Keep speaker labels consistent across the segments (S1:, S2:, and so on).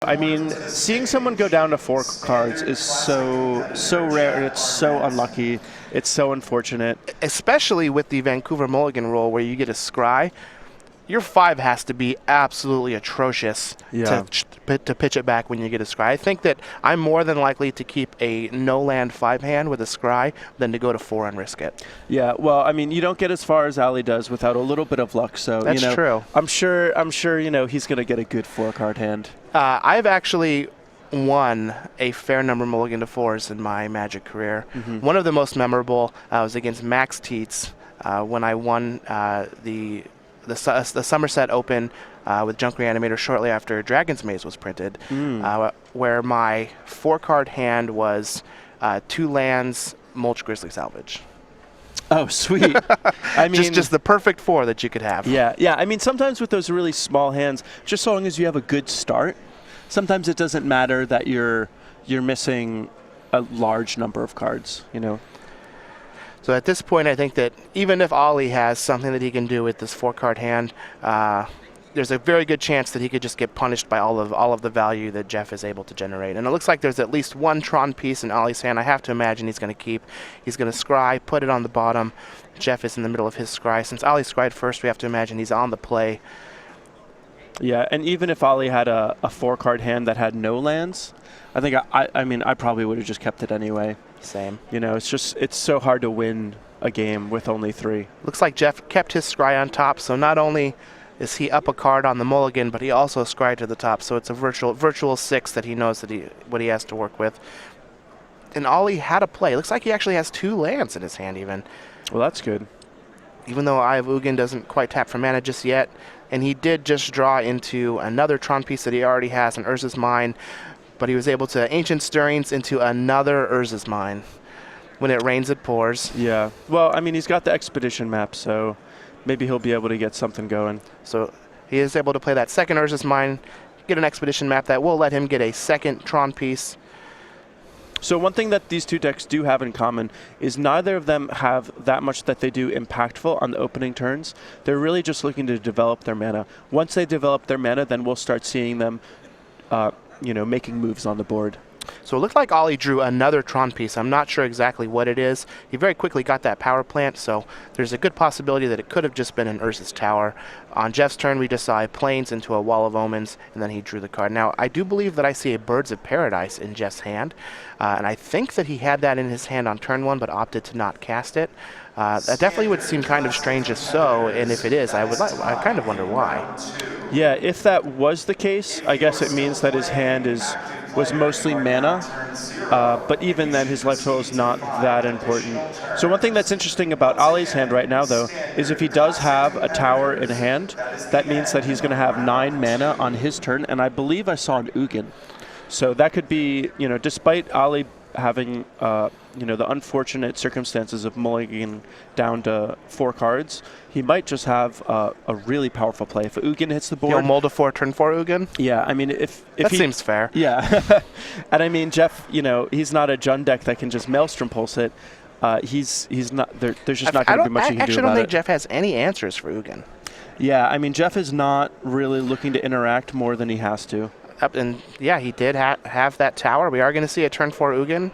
S1: I mean, seeing someone go down to 4 cards is so rare, and it's so unlucky. It's so unfortunate.
S2: Especially with the Vancouver Mulligan rule where you get a scry. Your 5 has to be absolutely atrocious to pitch it back when you get a scry. I think that I'm more than likely to keep a no-land 5 hand with a scry than to go to 4 and risk it.
S1: Yeah, well, I mean, you don't get as far as Ali does without a little bit of luck. So
S2: that's true.
S1: I'm sure he's going to get a good 4-card hand.
S2: I've actually won a fair number of mulligan to 4s in my Magic career. One of the most memorable was against Max Tietz when I won the Somerset Open with Junk Reanimator shortly after Dragon's Maze was printed, where my 4-card hand was 2 lands, Mulch Grizzly Salvage.
S1: Oh, sweet. I mean,
S2: just the perfect 4 that you could have.
S1: Yeah. I mean, sometimes with those really small hands, just so long as you have a good start, sometimes it doesn't matter that you're missing a large number of cards,
S2: So at this point, I think that even if Ollie has something that he can do with this 4-card hand, there's a very good chance that he could just get punished by all of the value that Jeff is able to generate. And it looks like there's at least 1 Tron piece in Ollie's hand. I have to imagine he's going to keep. He's going to scry, put it on the bottom. Jeff is in the middle of his scry. Since Ollie scried first, we have to imagine he's on the play.
S1: Yeah, and even if Ollie had a 4-card hand that had no lands, I think I probably would have just kept it anyway.
S2: Same.
S1: It's so hard to win a game with only 3.
S2: Looks like Jeff kept his scry on top, so not only is he up a card on the mulligan, but he also scried to the top, so it's a virtual 6 that he knows what he has to work with. And Ollie had a play. Looks like he actually has 2 lands in his hand even.
S1: Well, that's good.
S2: Even though Eye of Ugin doesn't quite tap for mana just yet, and he did just draw into another Tron piece that he already has in Urza's Mine, but he was able to Ancient Stirrings into another Urza's Mine. When it rains, it pours.
S1: Yeah. Well, I mean, he's got the Expedition map, so maybe he'll be able to get something going.
S2: So he is able to play that second Urza's Mine, get an Expedition map that will let him get a second Tron piece.
S1: So one thing that these 2 decks do have in common is neither of them have that much that they do impactful on the opening turns. They're really just looking to develop their mana. Once they develop their mana, then we'll start seeing them making moves on the board.
S2: So it looked like Ollie drew another Tron piece. I'm not sure exactly what it is. He very quickly got that power plant, so there's a good possibility that it could have just been an Urza's Tower. On Jeff's turn, we just saw a Plains into a Wall of Omens, and then he drew the card. Now, I do believe that I see a Birds of Paradise in Jeff's hand, and I think that he had that in his hand on turn 1, but opted to not cast it. That definitely would seem kind of strange if so, and if it is, I kind of wonder why.
S1: Yeah, if that was the case, I guess it means that his hand was mostly mana, but even then his life total is not that important. So one thing that's interesting about Ollie's hand right now, though, is if he does have a tower in hand, that means that he's going to have 9 mana on his turn, and I believe I saw an Ugin. So that could be, despite Ollie having the unfortunate circumstances of mulliganing down to 4 cards, he might just have a really powerful play. If Ugin hits the board...
S2: He'll mold a 4, turn 4 Ugin?
S1: Yeah, I mean, if
S2: that seems fair.
S1: Yeah. And I mean, Jeff, he's not a Jund deck that can just Maelstrom Pulse it. He's not... There's just not going to be much he can do about it.
S2: I actually don't think Jeff has any answers for Ugin.
S1: Yeah, I mean, Jeff is not really looking to interact more than he has to.
S2: And yeah, he did have that tower. We are going to see a turn 4 Ugin.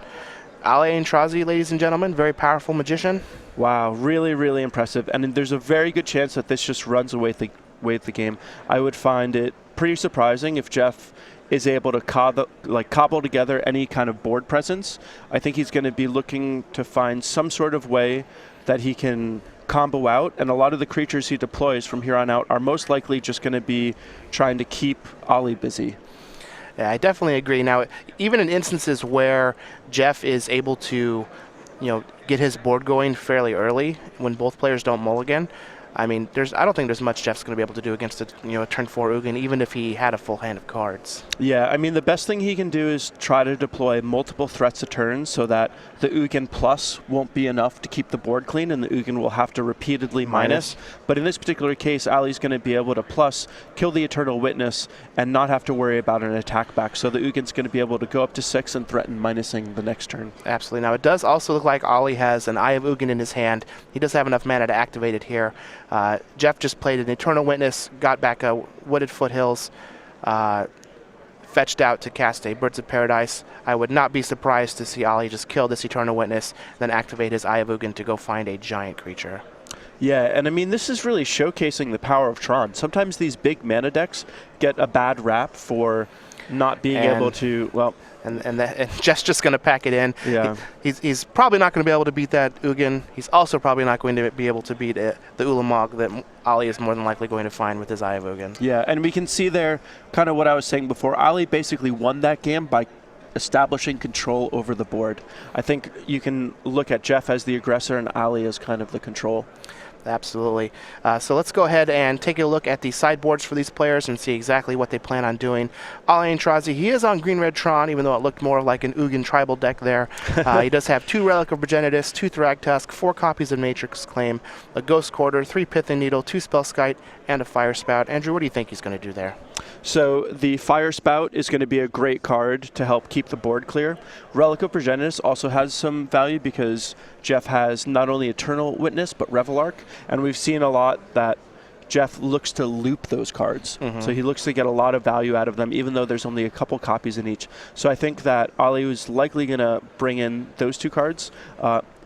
S2: Ali Aintrazi, ladies and gentlemen, very powerful magician.
S1: Wow, really, really impressive. And there's a very good chance that this just runs away with the game. I would find it pretty surprising if Jeff is able to cobble together any kind of board presence. I think he's going to be looking to find some sort of way that he can combo out, and a lot of the creatures he deploys from here on out are most likely just going to be trying to keep Ollie busy.
S2: Yeah, I definitely agree. Now, even in instances where Jeff is able to, get his board going fairly early when both players don't mulligan, I mean, I don't think there's much Jeff's going to be able to do against a turn 4 Ugin, even if he had a full hand of cards.
S1: Yeah, I mean, the best thing he can do is try to deploy multiple threats a turn so that the Ugin plus won't be enough to keep the board clean, and the Ugin will have to repeatedly minus. But in this particular case, Ali's going to be able to plus, kill the Eternal Witness, and not have to worry about an attack back. So the Ugin's going to be able to go up to 6 and threaten minusing the next turn.
S2: Absolutely. Now, it does also look like Ollie has an Eye of Ugin in his hand. He does have enough mana to activate it here. Jeff just played an Eternal Witness, got back a Wooded Foothills, fetched out to cast a Birds of Paradise. I would not be surprised to see Ali just kill this Eternal Witness, then activate his Eye of Ugin to go find a giant creature.
S1: Yeah, and I mean, this is really showcasing the power of Tron. Sometimes these big mana decks get a bad rap for not being able to, well...
S2: And Jeff's just going to pack it in.
S1: Yeah.
S2: He's probably not going to be able to beat that Ugin. He's also probably not going to be able to beat the Ulamog that Ali is more than likely going to find with his Eye of Ugin.
S1: Yeah, and we can see there kind of what I was saying before. Ali basically won that game by establishing control over the board. I think you can look at Jeff as the aggressor and Ali as kind of the control.
S2: Absolutely. So let's go ahead and take a look at the sideboards for these players and see exactly what they plan on doing. Aintrazi, he is on Green-Red Tron, even though it looked more like an Ugin tribal deck there. He does have 2 Relic of Progenitus, 2 Thragtusk, 4 copies of Matrix Claim, a Ghost Quarter, 3 Pithing Needle, 2 Spellskite, and a Fire Spout. Andrew, what do you think he's going to do there?
S1: So the Fire Spout is going to be a great card to help keep the board clear. Relic of Progenitus also has some value because Jeff has not only Eternal Witness but Revelark, and we've seen a lot that Jeff looks to loop those cards. So he looks to get a lot of value out of them, even though there's only a couple copies in each. So I think that Ali is likely going to bring in those 2 cards.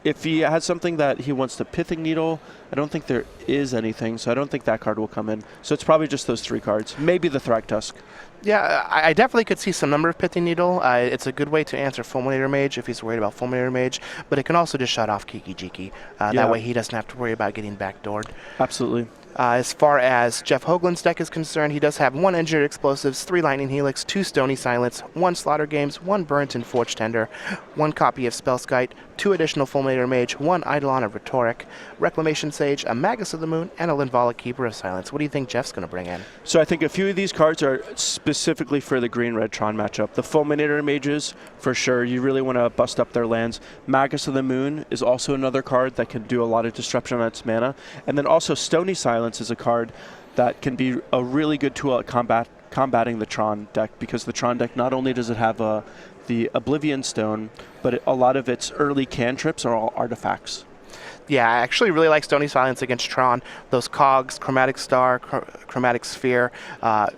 S1: If he has something that he wants to Pithing Needle, I don't think there is anything, so I don't think that card will come in. So it's probably just those 3 cards. Maybe the Thragtusk.
S2: Yeah, I definitely could see some number of Pithing Needle. It's a good way to answer Fulminator Mage if he's worried about Fulminator Mage, but it can also just shut off Kiki Jiki. That way he doesn't have to worry about getting backdoored.
S1: Absolutely.
S2: As far as Jeff Hoogland's deck is concerned, he does have 1 Engineered Explosives, 3 Lightning Helix, 2 Stony Silence, 1 Slaughter Games, 1 Burnt and Forge Tender, 1 copy of Spellskite, 2 additional Fulminator Mage, 1 Eidolon of Rhetoric, Reclamation Sage, a Magus of the Moon, and a Linvala Keeper of Silence. What do you think Jeff's going to bring in?
S1: So I think a few of these cards are specifically for the Green-Red Tron matchup. The Fulminator Mages, for sure, you really want to bust up their lands. Magus of the Moon is also another card that can do a lot of disruption on its mana. And then also Stony Silence is a card that can be a really good tool at combating the Tron deck, because the Tron deck, not only does it have the Oblivion Stone, but a lot of its early cantrips are all artifacts.
S2: Yeah, I actually really like Stony Silence against Tron. Those cogs, Chromatic Star, Chromatic Sphere,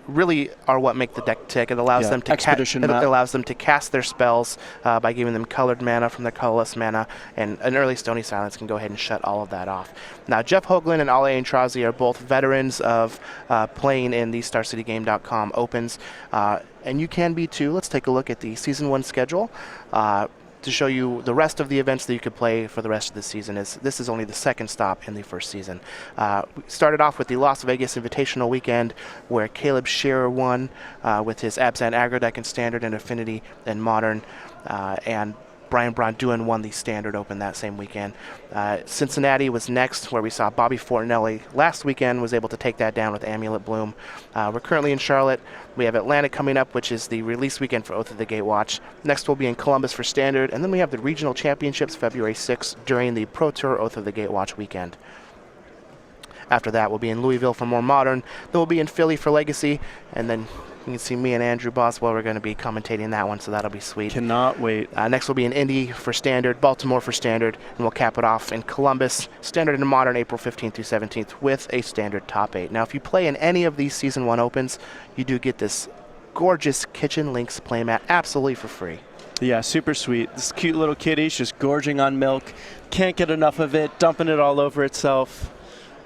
S2: really are what make the deck tick. It allows them to cast their spells by giving them colored mana from their colorless mana, and an early Stony Silence can go ahead and shut all of that off. Now, Jeff Hoogland and Ali Aintrazi are both veterans of playing in the StarCityGame.com Opens, and you can be too. Let's take a look at the Season 1 schedule. To show you the rest of the events that you could play for the rest of the season. This is only the 2nd stop in the 1st season. We started off with the Las Vegas Invitational Weekend, where Caleb Shearer won with his Abzan aggro deck in Standard and Affinity and Modern, and Brian Bronduin won the Standard Open that same weekend. Cincinnati was next, where we saw Bobby Fortinelli last weekend was able to take that down with Amulet Bloom. We're currently in Charlotte. We have Atlanta coming up, which is the release weekend for Oath of the Gatewatch. Next we'll be in Columbus for Standard, and then we have the Regional Championships February 6th during the Pro Tour Oath of the Gatewatch weekend. After that, we'll be in Louisville for more Modern. Then we'll be in Philly for Legacy, and then you can see me and Andrew Boswell. We're going to be commentating that one, so that'll be sweet.
S1: Cannot wait.
S2: Next we'll be in Indy for Standard, Baltimore for Standard, and we'll cap it off in Columbus, Standard and Modern, April 15th through 17th, with a Standard top 8. Now, if you play in any of these Season 1 Opens, you do get this gorgeous Kitchen Lynx playmat absolutely for free.
S1: Yeah, super sweet. This cute little kitty's just gorging on milk. Can't get enough of it, dumping it all over itself.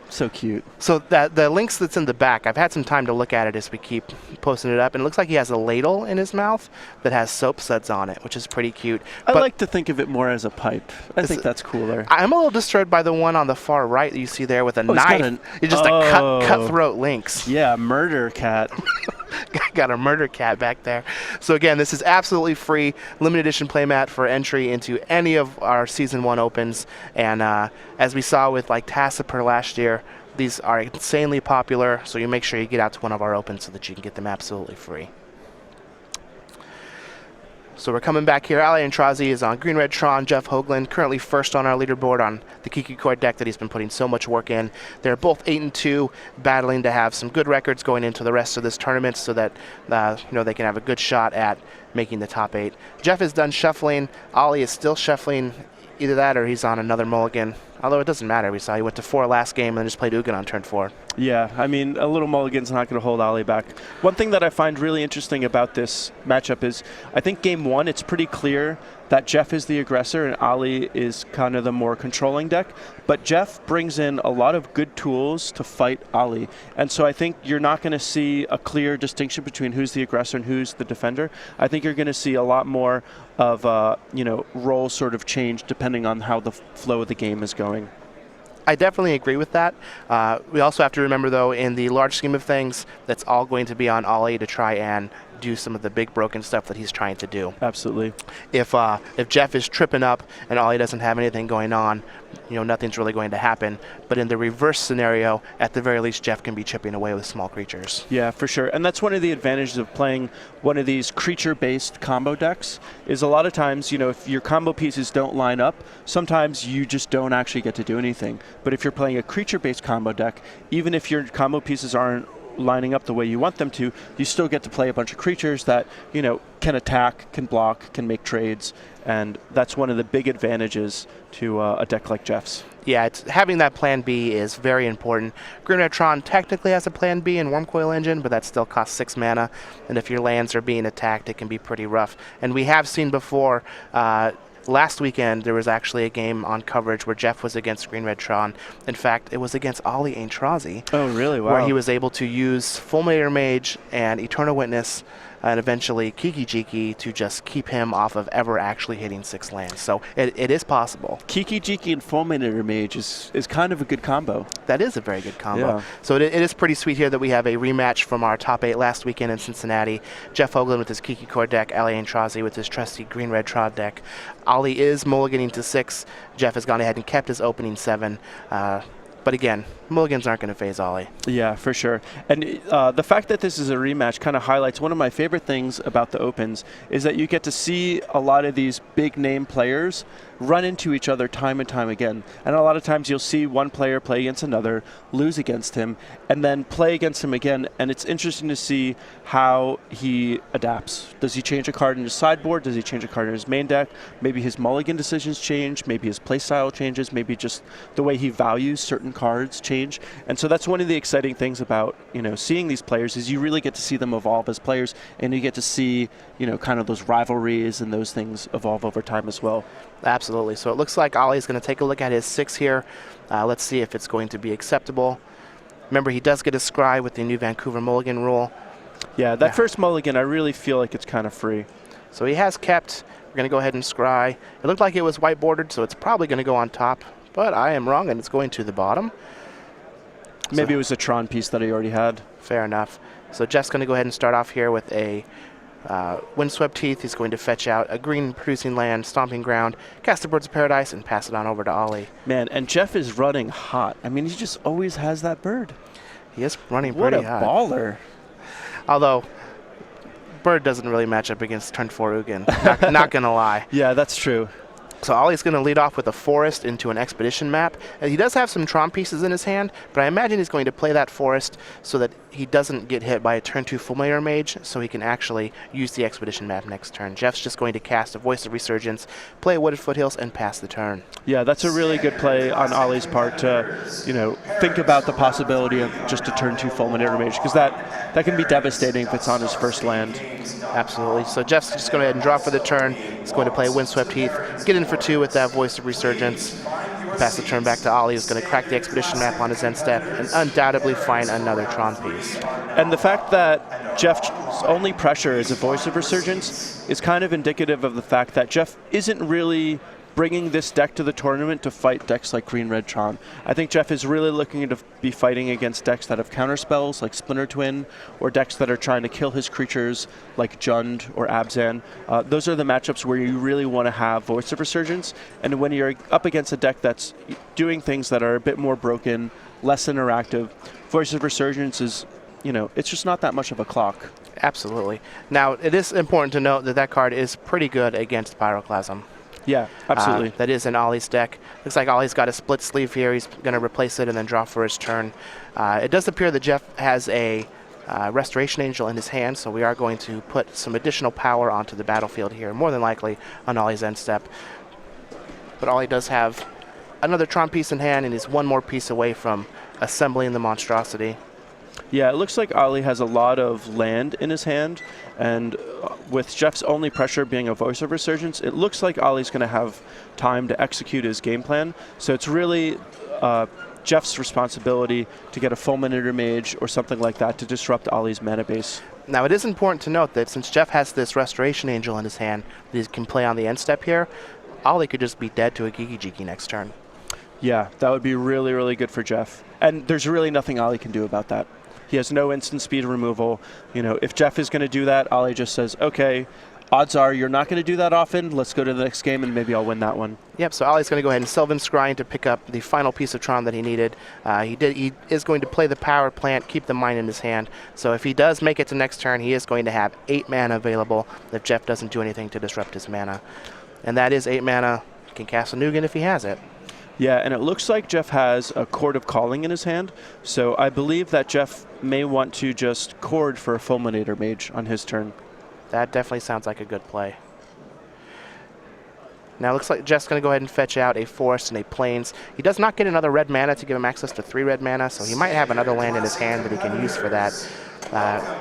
S1: So cute. So
S2: the Lynx that's in the back, I've had some time to look at it as we keep posting it up, and it looks like he has a ladle in his mouth that has soap suds on it, which is pretty cute.
S1: I like to think of it more as a pipe. I think that's cooler.
S2: I'm a little disturbed by the one on the far right that you see there with a knife. It's just a cutthroat Lynx.
S1: Yeah, murder cat.
S2: Got a murder cat back there. So again, this is absolutely free, limited edition playmat for entry into any of our Season 1 Opens. And as we saw with like Tassiper last year, these are insanely popular, so you make sure you get out to one of our Opens so that you can get them absolutely free. So we're coming back here. Ali Aintrazi is on Green-Red Tron. Jeff Hoogland currently first on our leaderboard on the Kiki Core deck that he's been putting so much work in. They're both 8-2, battling to have some good records going into the rest of this tournament so that they can have a good shot at making the top 8. Jeff is done shuffling. Ali is still shuffling. Either that or he's on another mulligan. Although it doesn't matter. We saw he went to 4 last game and then just played Hoogland on turn 4.
S1: Yeah, I mean, a little mulligan's not going to hold Ali back. One thing that I find really interesting about this matchup is I think game 1, it's pretty clear that Jeff is the aggressor and Ali is kind of the more controlling deck. But Jeff brings in a lot of good tools to fight Ali. And so I think you're not going to see a clear distinction between who's the aggressor and who's the defender. I think you're going to see a lot more of, role sort of change depending on how the flow of the game is going.
S2: I definitely agree with that. We also have to remember, though, in the large scheme of things, that's all going to be on Ali to try and do some of the big broken stuff that he's trying to do.
S1: Absolutely.
S2: If Jeff is tripping up and Ali doesn't have anything going on, nothing's really going to happen. But in the reverse scenario, at the very least, Jeff can be chipping away with small creatures.
S1: Yeah, for sure. And that's one of the advantages of playing one of these creature-based combo decks is a lot of times, if your combo pieces don't line up, sometimes you just don't actually get to do anything. But if you're playing a creature-based combo deck, even if your combo pieces aren't lining up the way you want them to, you still get to play a bunch of creatures that, can attack, can block, can make trades, and that's one of the big advantages to a deck like Jeff's.
S2: Yeah, having that plan B is very important. Green Red Tron technically has a plan B in Wormcoil Engine, but that still costs 6 mana, and if your lands are being attacked, it can be pretty rough. And we have seen before, last weekend, there was actually a game on coverage where Jeff was against Green Red Tron. In fact, it was against Ali Aintrazi.
S1: Oh, really? Wow.
S2: Where he was able to use Fulminator Mage and Eternal Witness and eventually Kiki-Jiki to just keep him off of ever actually hitting 6 lands. So it is possible.
S1: Kiki-Jiki and Fulminator Mage is kind of a good combo.
S2: That is a very good combo.
S1: Yeah.
S2: So it is pretty sweet here that we have a rematch from our top 8 last weekend in Cincinnati. Jeff Hoogland with his Kiki core deck, Ali Aintrazi with his trusty Green Red Trod deck. Ali is mulliganing to 6. Jeff has gone ahead and kept his opening 7. But again, mulligans aren't going to phase Ali.
S1: Yeah, for sure. And the fact that this is a rematch kind of highlights one of my favorite things about the Opens is that you get to see a lot of these big name players run into each other time and time again. And a lot of times you'll see one player play against another, lose against him, and then play against him again. And it's interesting to see how he adapts. Does he change a card in his sideboard? Does he change a card in his main deck? Maybe his mulligan decisions change. Maybe his playstyle changes. Maybe just the way he values certain cards change. And so that's one of the exciting things about, seeing these players is you really get to see them evolve as players, and you get to see, kind of those rivalries and those things evolve over time as well.
S2: Absolutely. So it looks like Ali's going to take a look at his 6 here. Let's see if it's going to be acceptable. Remember, he does get a scry with the new Vancouver mulligan rule.
S1: Yeah, that first mulligan, I really feel like it's kind of free.
S2: So he has kept. We're going to go ahead and scry. It looked like it was white bordered, so it's probably going to go on top. But I am wrong, and it's going to the bottom.
S1: Maybe it was a Tron piece that he already had.
S2: Fair enough. So Jeff's going to go ahead and start off here with a Windswept Teeth. He's going to fetch out a green producing land, Stomping Ground, cast the Birds of Paradise, and pass it on over to Ali.
S1: Man, and Jeff is running hot. I mean, he just always has that bird.
S2: He is running pretty hot.
S1: What a baller.
S2: Although, Bird doesn't really match up against turn 4 Hoogland. Not going to lie.
S1: Yeah, that's true.
S2: So Ali's going to lead off with a forest into an expedition map. And he does have some Tron pieces in his hand, but I imagine he's going to play that forest so that he doesn't get hit by a turn 2 Fulminator Mage, so he can actually use the expedition map next turn. Jeff's just going to cast a Voice of Resurgence, play a Wooded Foothills, and pass the turn.
S1: Yeah, that's a really good play on Ali's part to, think about the possibility of just a turn 2 Fulminator Mage, because that can be devastating if it's on his first land.
S2: Absolutely. So Jeff's just going to go ahead and draw for the turn. He's going to play Windswept Heath, get in for 2 with that Voice of Resurgence, pass the turn back to Ali, who's going to crack the expedition map on his end step and undoubtedly find another Tron piece.
S1: And the fact that Jeff's only pressure is a Voice of Resurgence is kind of indicative of the fact that Jeff isn't really bringing this deck to the tournament to fight decks like Green Red Tron. I think Jeff is really looking to be fighting against decks that have counter spells like Splinter Twin, or decks that are trying to kill his creatures like Jund or Abzan. Those are the matchups where you really want to have Voice of Resurgence, and when you're up against a deck that's doing things that are a bit more broken, less interactive, Voice of Resurgence is, it's just not that much of a clock.
S2: Absolutely. Now, it is important to note that that card is pretty good against Pyroclasm.
S1: Yeah, absolutely.
S2: That is in Ali's deck. Looks like Ali's got a split sleeve here. He's going to replace it and then draw for his turn. It does appear that Jeff has a Restoration Angel in his hand, so we are going to put some additional power onto the battlefield here, more than likely on Ali's end step. But Ali does have another Tron piece in hand, and he's one more piece away from assembling the monstrosity.
S1: Yeah, it looks like Ali has a lot of land in his hand, and with Jeff's only pressure being a Voice of Resurgence, it looks like Ali's going to have time to execute his game plan. So it's really Jeff's responsibility to get a Fulminator Mage or something like that to disrupt Ali's mana base.
S2: Now, it is important to note that since Jeff has this Restoration Angel in his hand that he can play on the end step here, Ali could just be dead to a Gigi-Jiki next turn.
S1: Yeah, that would be really, really good for Jeff. And there's really nothing Ali can do about that. He has no instant speed removal. You know, if Jeff is going to do that, Ali just says, okay, odds are you're not going to do that often. Let's go to the next game and maybe I'll win that one.
S2: Yep, so Ali's going to go ahead and Sylvan Scrying to pick up the final piece of Tron that he needed. He is going to play the power plant, keep the mine in his hand. So if he does make it to next turn, he is going to have 8 mana available if Jeff doesn't do anything to disrupt his mana. And that is 8 mana. He can cast a Nugan if he has it.
S1: Yeah, and it looks like Jeff has a Chord of Calling in his hand, so I believe that Jeff may want to just Chord for a Fulminator Mage on his turn.
S2: That definitely sounds like a good play. Now it looks like Jeff's going to go ahead and fetch out a Forest and a Plains. He does not get another red mana to give him access to 3 red mana, so he might have another land in his hand that he can use for that.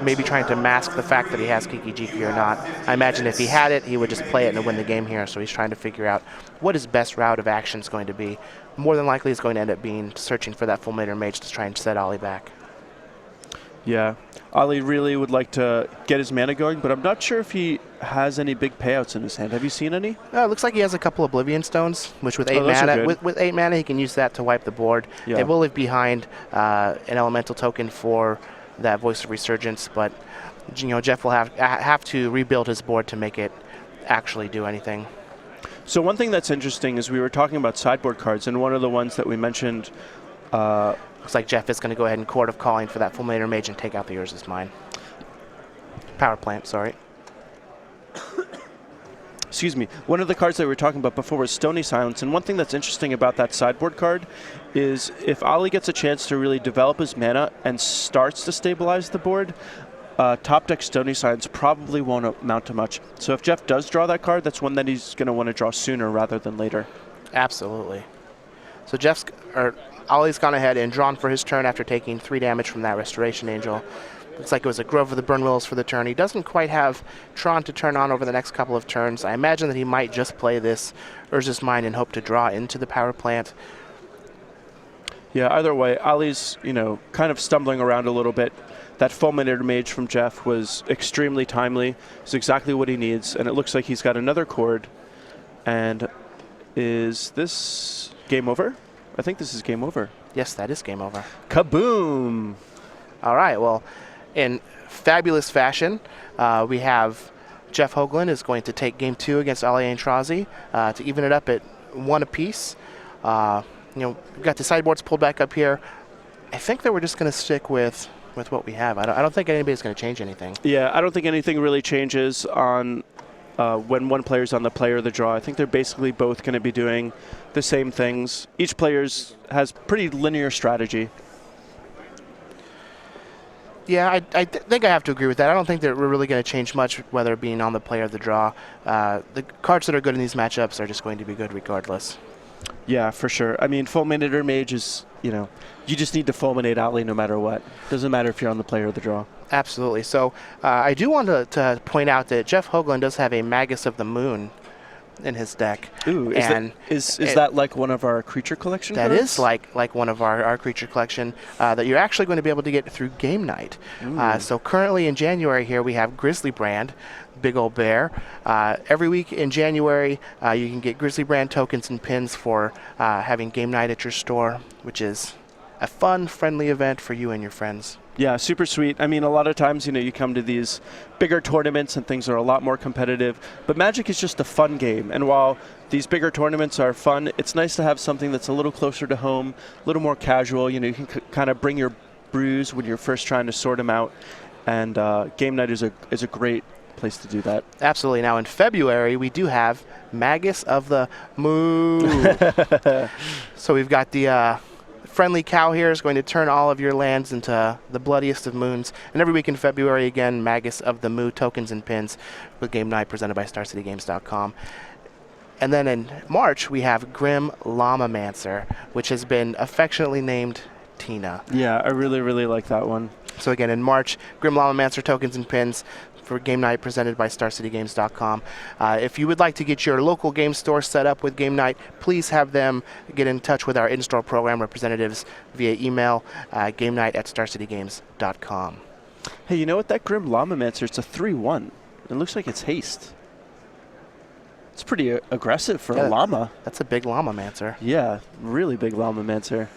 S2: Maybe trying to mask the fact that he has Gigi-Jiki or not. I imagine if he had it, he would just play it and win the game here, so he's trying to figure out what his best route of action is going to be. More than likely, he's going to end up being searching for that Fulminator Mage to try and set Ali back.
S1: Yeah, Ali really would like to get his mana going, but I'm not sure if he has any big payouts in his hand. Have you seen any?
S2: It looks like he has a couple Oblivion Stones, which with 8 mana, with 8 mana, he can use that to wipe the board.
S1: Yeah.
S2: They will leave behind an elemental token for that Voice of Resurgence, but Jeff will have to rebuild his board to make it actually do anything.
S1: So one thing that's interesting is we were talking about sideboard cards, and one of the ones that we mentioned.
S2: Looks like Jeff is going to go ahead and Chord of Calling for that Fulminator Mage and take out the Yours Is Mine. Power Plant, sorry.
S1: Excuse me. One of the cards that we were talking about before was Stony Silence, and one thing that's interesting about that sideboard card is if Ali gets a chance to really develop his mana and starts to stabilize the board, top deck Stony Silence probably won't amount to much. So if Jeff does draw that card, that's one that he's going to want to draw sooner rather than later.
S2: Absolutely. So Ali's gone ahead and drawn for his turn after taking 3 damage from that Restoration Angel. Looks like it was a Grove of the Burn Willows for the turn. He doesn't quite have Tron to turn on over the next couple of turns. I imagine that he might just play this Urza's Mine and hope to draw into the power plant.
S1: Yeah, either way, Ali's, kind of stumbling around a little bit. That Fulminator Mage from Jeff was extremely timely. It's exactly what he needs, and it looks like he's got another chord. And is this game over? I think this is game over.
S2: Yes, that is game over.
S1: Kaboom!
S2: All right, well, in fabulous fashion, we have Jeff Hoogland is going to take game 2 against Ali Aintrazi to even it up at 1 apiece. We've got the sideboards pulled back up here. I think that we're just going to stick with what we have. I don't think anybody's going to change anything.
S1: Yeah, I don't think anything really changes on when one player's on the play or the draw. I think they're basically both going to be doing the same things. Each player has pretty linear strategy.
S2: Yeah, I think I have to agree with that. I don't think that we're really going to change much, whether it being on the play or the draw. The cards that are good in these matchups are just going to be good regardless.
S1: Yeah, for sure. I mean, Fulminator Mage is, you just need to fulminate Ali no matter what. Doesn't matter if you're on the play or the draw.
S2: Absolutely. So I do want to point out that Jeff Hoogland does have a Magus of the Moon in his deck.
S1: Ooh, is that like one of our creature collection cards?
S2: That is like one of our creature collection that you're actually going to be able to get through game night. So currently in January here we have Grizzly Brand, big old bear. Every week in January you can get Grizzly Brand tokens and pins for having game night at your store, which is a fun, friendly event for you and your friends.
S1: Yeah, super sweet. I mean, a lot of times, you come to these bigger tournaments and things are a lot more competitive, but Magic is just a fun game. And while these bigger tournaments are fun, it's nice to have something that's a little closer to home, a little more casual. You can kind of bring your brews when you're first trying to sort them out. And game night is a great place to do that.
S2: Absolutely. Now in February, we do have Magus of the Moon. So we've got the friendly cow here is going to turn all of your lands into the bloodiest of moons. And every week in February, again, Magus of the Moo tokens and pins with Game Night presented by StarCityGames.com. And then in March, we have Grim Llamamancer, which has been affectionately named Tina.
S1: Yeah, I really, really like that one.
S2: So again, in March, Grim Llamamancer tokens and pins for game night presented by StarCityGames.com. If you would like to get your local game store set up with game night, please have them get in touch with our in-store program representatives via email, gamenight@StarCityGames.com.
S1: Hey, you know what? That Grim Llamamancer, it's a 3/1. It looks like it's haste. It's pretty aggressive for a llama.
S2: That's a big Llamamancer.
S1: Yeah, really big Llamamancer.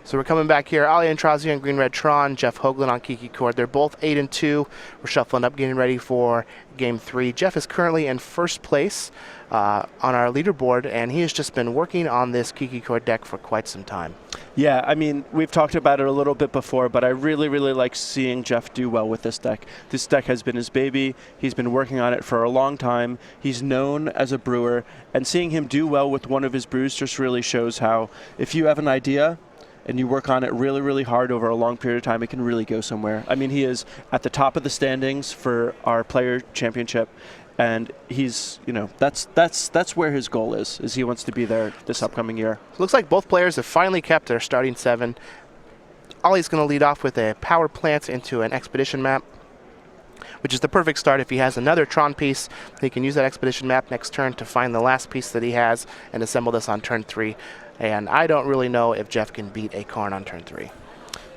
S2: So we're coming back here. Ali Aintrazi on Green Red Tron, Jeff Hoogland on Kiki Cord. They're both 8-2. We're shuffling up, getting ready for Game 3. Jeff is currently in first place on our leaderboard, and he has just been working on this Kiki Cord deck for quite some time.
S1: Yeah, I mean, we've talked about it a little bit before, but I really, really like seeing Jeff do well with this deck. This deck has been his baby. He's been working on it for a long time. He's known as a brewer, and seeing him do well with one of his brews just really shows how if you have an idea and you work on it really, really hard over a long period of time, it can really go somewhere. I mean, he is at the top of the standings for our player championship, and he's, you know, that's where his goal is he wants to be there this upcoming year.
S2: So it looks like both players have finally kept their starting 7. Ollie's going to lead off with a power plant into an expedition map, which is the perfect start. If he has another Tron piece, he can use that expedition map next turn to find the last piece that he has and assemble this on turn 3. And I don't really know if Jeff can beat a Karn on turn 3.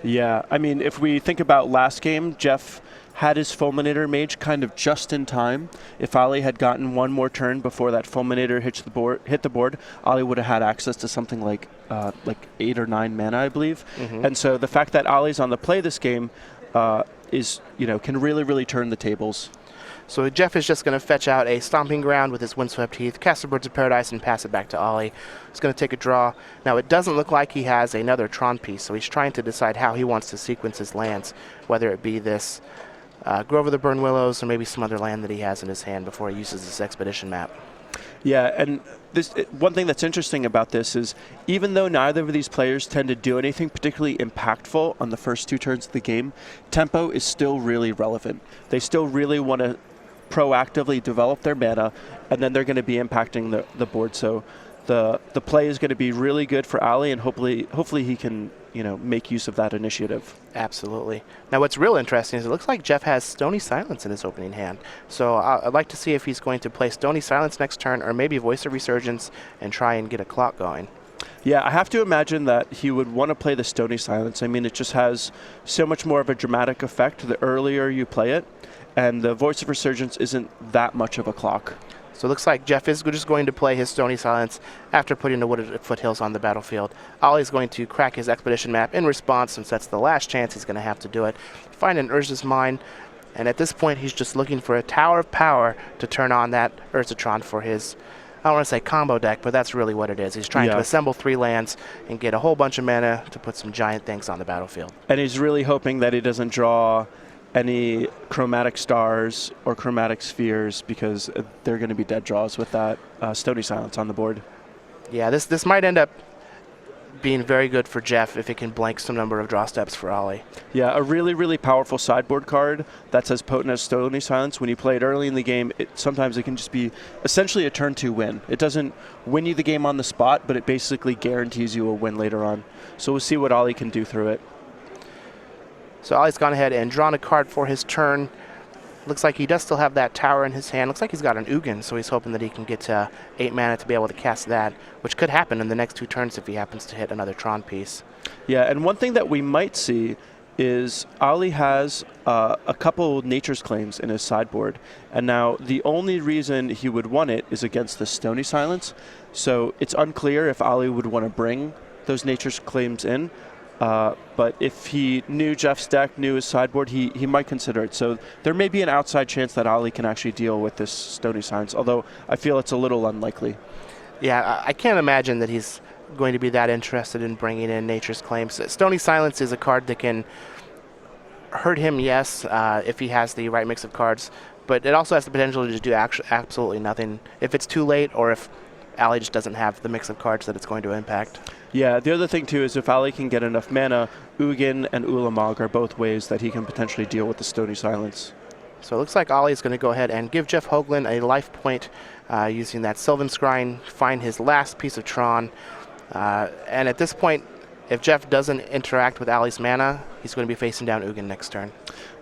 S1: Yeah, I mean, if we think about last game, Jeff had his Fulminator Mage kind of just in time. If Ali had gotten one more turn before that Fulminator hit the board, Ali would have had access to something like 8 or 9 mana, I believe. And so the fact that Ali's on the play this game is, you know, can really, really turn the tables.
S2: So Jeff is just going to fetch out a Stomping Ground with his Windswept Heath, cast the Birds of Paradise, and pass it back to Ollie. He's going to take a draw. Now, it doesn't look like he has another Tron piece, so he's trying to decide how he wants to sequence his lands, whether it be this Grove of the Burn Willows or maybe some other land that he has in his hand before he uses this expedition map.
S1: Yeah, and one thing that's interesting about this is even though neither of these players tend to do anything particularly impactful on the first 2 turns of the game, tempo is still really relevant. They still really want to proactively develop their mana, and then they're going to be impacting the board. So the play is going to be really good for Ali, and hopefully he can, you know, make use of that initiative.
S2: Absolutely. Now what's real interesting is it looks like Jeff has Stony Silence in his opening hand. So I'd like to see if he's going to play Stony Silence next turn or maybe Voice of Resurgence and try and get a clock going.
S1: Yeah, I have to imagine that he would want to play the Stony Silence. I mean, it just has so much more of a dramatic effect the earlier you play it, and the Voice of Resurgence isn't that much of a clock.
S2: So it looks like Jeff is just going to play his Stony Silence after putting the Wooded Foothills on the battlefield. Ollie's going to crack his Expedition map in response, since that's the last chance he's going to have to do it. Find an Urza's Mine, and at this point he's just looking for a Tower of Power to turn on that Urzatron for his, I don't want to say combo deck, but that's really what it is. He's trying to assemble 3 lands and get a whole bunch of mana to put some giant things on the battlefield.
S1: And he's really hoping that he doesn't draw any Chromatic Stars or Chromatic Spheres, because they're going to be dead draws with that Stony Silence on the board.
S2: Yeah, this might end up being very good for Jeff if it can blank some number of draw steps for Ollie.
S1: Yeah, a really, really powerful sideboard card that's as potent as Stony Silence. When you play it early in the game, sometimes it can just be essentially a turn 2 win. It doesn't win you the game on the spot, but it basically guarantees you a win later on. So we'll see what Ollie can do through it.
S2: So Ollie's gone ahead and drawn a card for his turn. Looks like he does still have that tower in his hand. Looks like he's got an Ugin, so he's hoping that he can get to 8 mana to be able to cast that, which could happen in the next 2 turns if he happens to hit another Tron piece.
S1: Yeah, and one thing that we might see is Ollie has a couple Nature's Claims in his sideboard, and now the only reason he would want it is against the Stony Silence, so it's unclear if Ollie would want to bring those Nature's Claims in. But if he knew Jeff's deck, knew his sideboard, he might consider it. So there may be an outside chance that Ollie can actually deal with this Stony Silence, although I feel it's a little unlikely.
S2: Yeah, I can't imagine that he's going to be that interested in bringing in Nature's Claims. Stony Silence is a card that can hurt him, yes, if he has the right mix of cards, but it also has the potential to just do absolutely nothing if it's too late or if Ali just doesn't have the mix of cards that it's going to impact.
S1: Yeah, the other thing too is if Ali can get enough mana, Ugin and Ulamog are both ways that he can potentially deal with the Stony Silence.
S2: So it looks like Ollie is going to go ahead and give Jeff Hoogland a life point using that Sylvan Scrying, find his last piece of Tron. And at this point, if Jeff doesn't interact with Ollie's mana, he's going to be facing down Hoogland next turn.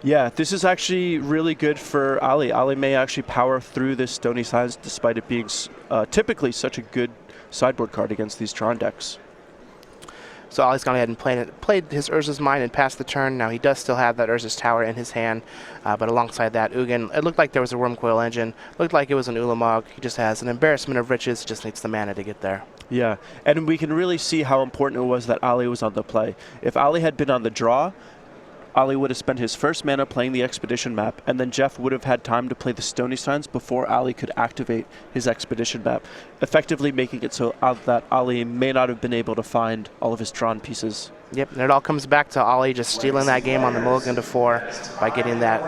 S1: Yeah, this is actually really good for Ollie. Ollie may actually power through this Stony Silence despite it being typically such a good sideboard card against these Tron decks.
S2: So Ollie's gone ahead and played his Urza's Mine and passed the turn. Now he does still have that Urza's Tower in his hand, but alongside that, Hoogland, it looked like there was a Wormcoil Engine, looked like it was an Ulamog. He just has an embarrassment of riches, just needs the mana to get there.
S1: Yeah, and we can really see how important it was that Ollie was on the play. If Ollie had been on the draw, Ollie would have spent his first mana playing the Expedition map, and then Jeff would have had time to play the Stony Signs before Ollie could activate his Expedition map, effectively making it so that Ollie may not have been able to find all of his Tron pieces.
S2: Yep, and it all comes back to Ollie just stealing that game on the mulligan to 4 by getting that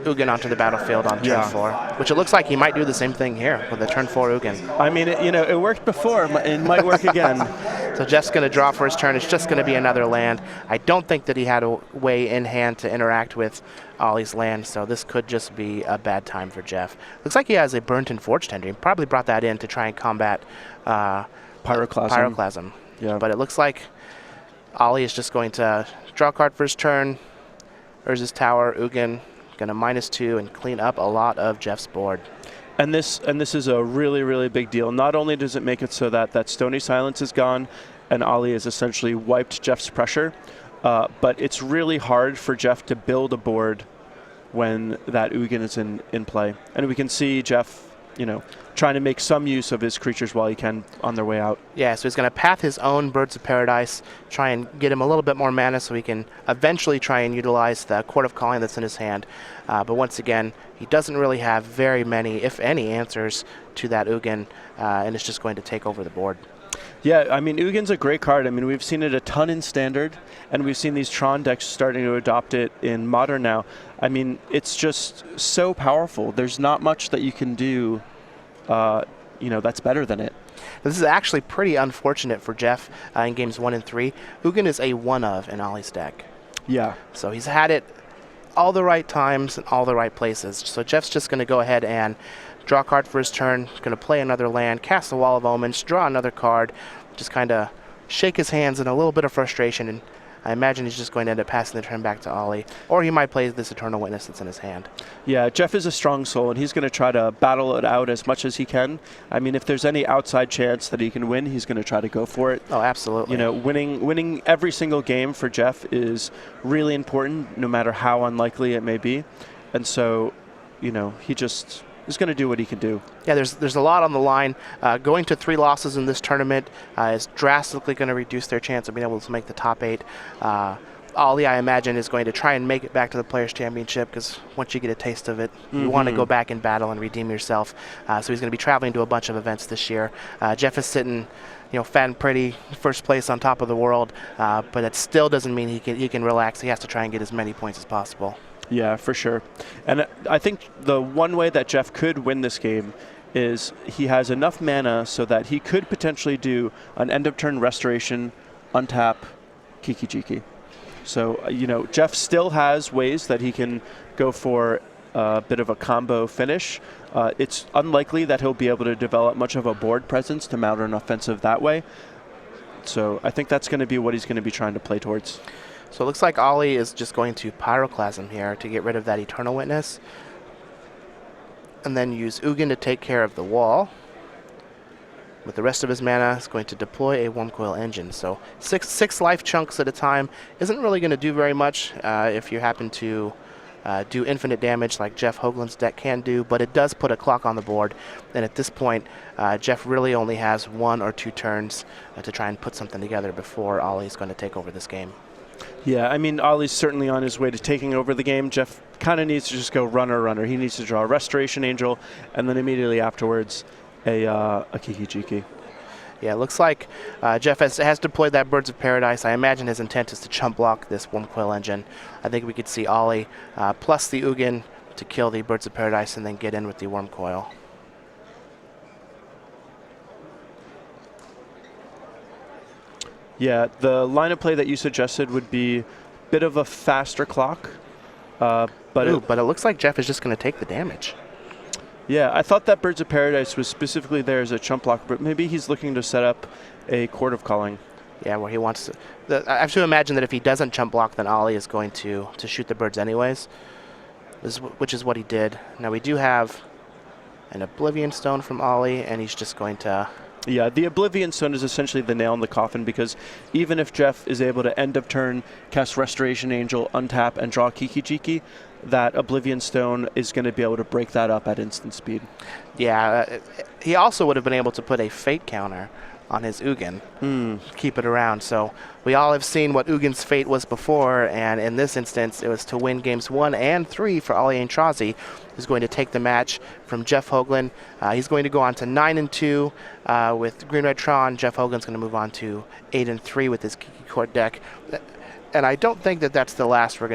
S2: Hoogland onto the battlefield on turn 4, which it looks like he might do the same thing here with a turn 4 Hoogland.
S1: I mean, it worked before. It might work again.
S2: So Jeff's going to draw for his turn. It's just going to be another land. I don't think that he had a way in hand to interact with Ollie's land, so this could just be a bad time for Jeff. Looks like he has a Burnt and Forge Tender. He probably brought that in to try and combat Pyroclasm.
S1: Yeah.
S2: But it looks like Ollie is just going to draw a card for his turn. Urza's Tower, Hoogland, going to -2 and clean up a lot of Jeff's board.
S1: And this is a really, really big deal. Not only does it make it so that Stony Silence is gone and Ollie has essentially wiped Jeff's pressure, but it's really hard for Jeff to build a board when that Hoogland is in play. And we can see Jeff, trying to make some use of his creatures while he can on their way out.
S2: Yeah, so he's going to path his own Birds of Paradise, try and get him a little bit more mana so he can eventually try and utilize the Court of Calling that's in his hand. But once again, he doesn't really have very many, if any, answers to that Hoogland, and it's just going to take over the board.
S1: Yeah, I mean, Hoogland's a great card. I mean, we've seen it a ton in Standard, and we've seen these Tron decks starting to adopt it in Modern now. I mean, it's just so powerful. There's not much that you can do that's better than it.
S2: This is actually pretty unfortunate for Jeff in games 1 and 3. Hoogland is a one-of in Ollie's deck.
S1: Yeah.
S2: So he's had it all the right times and all the right places. So Jeff's just going to go ahead and draw a card for his turn, going to play another land, cast the Wall of Omens, draw another card, just kind of shake his hands in a little bit of frustration, and I imagine he's just going to end up passing the turn back to Ollie, or he might play this Eternal Witness that's in his hand.
S1: Yeah, Jeff is a strong soul, and he's going to try to battle it out as much as he can. I mean, if there's any outside chance that he can win, he's going to try to go for it.
S2: Oh, absolutely.
S1: Winning every single game for Jeff is really important, no matter how unlikely it may be. And so, he just is going to do what he can do.
S2: Yeah, there's a lot on the line. Going to 3 losses in this tournament is drastically going to reduce their chance of being able to make the top 8. Ollie, I imagine, is going to try and make it back to the Players' Championship, because once you get a taste of it, you want to go back in battle and redeem yourself. So he's going to be traveling to a bunch of events this year. Jeff is sitting, fat and pretty, first place on top of the world, but that still doesn't mean he can relax. He has to try and get as many points as possible.
S1: Yeah, for sure. And I think the one way that Jeff could win this game is he has enough mana so that he could potentially do an end-of-turn restoration, untap, Kiki-Jiki. So, Jeff still has ways that he can go for a bit of a combo finish. It's unlikely that he'll be able to develop much of a board presence to mount an offensive that way. So I think that's going to be what he's going to be trying to play towards.
S2: So it looks like Ollie is just going to Pyroclasm here to get rid of that Eternal Witness, and then use Hoogland to take care of the wall. With the rest of his mana, he's going to deploy a Wormcoil Engine. So six life chunks at a time isn't really going to do very much if you happen to do infinite damage like Jeff Hoogland's deck can do, but it does put a clock on the board. And at this point, Jeff really only has 1 or 2 turns to try and put something together before Ollie's going to take over this game.
S1: Yeah, I mean, Ollie's certainly on his way to taking over the game. Jeff kind of needs to just go runner. He needs to draw a Restoration Angel, and then immediately afterwards, a Kiki-Jiki.
S2: Yeah, it looks like Jeff has deployed that Birds of Paradise. I imagine his intent is to chump block this Wormcoil Engine. I think we could see Ollie plus the Hoogland to kill the Birds of Paradise and then get in with the Wormcoil.
S1: Yeah, the line of play that you suggested would be a bit of a faster clock. But
S2: Ooh, but it looks like Jeff is just going to take the damage.
S1: yeah, I thought that Birds of Paradise was specifically there as a chump block, but maybe he's looking to set up a Court of Calling.
S2: Yeah, where he wants to. I have to imagine that if he doesn't chump block, then Ollie is going to shoot the birds anyways, which is what he did. Now we do have an Oblivion Stone from Ollie, and he's just going to.
S1: Yeah, the Oblivion Stone is essentially the nail in the coffin, because even if Jeff is able to end of turn cast Restoration Angel, untap, and draw Kiki Jiki, that Oblivion Stone is going to be able to break that up at instant speed.
S2: Yeah, he also would have been able to put a fate counter on his Ugin, keep it around. So we all have seen what Ugin's fate was before, and in this instance, it was to win games 1 and 3 for Ollie Aintrazi, who's going to take the match from Jeff Hoogland. He's going to go on to 9-2 with Green Red Tron. Jeff Hoogland's going to move on to 8-3 with his Kiki Court deck. And I don't think that that's the last we're going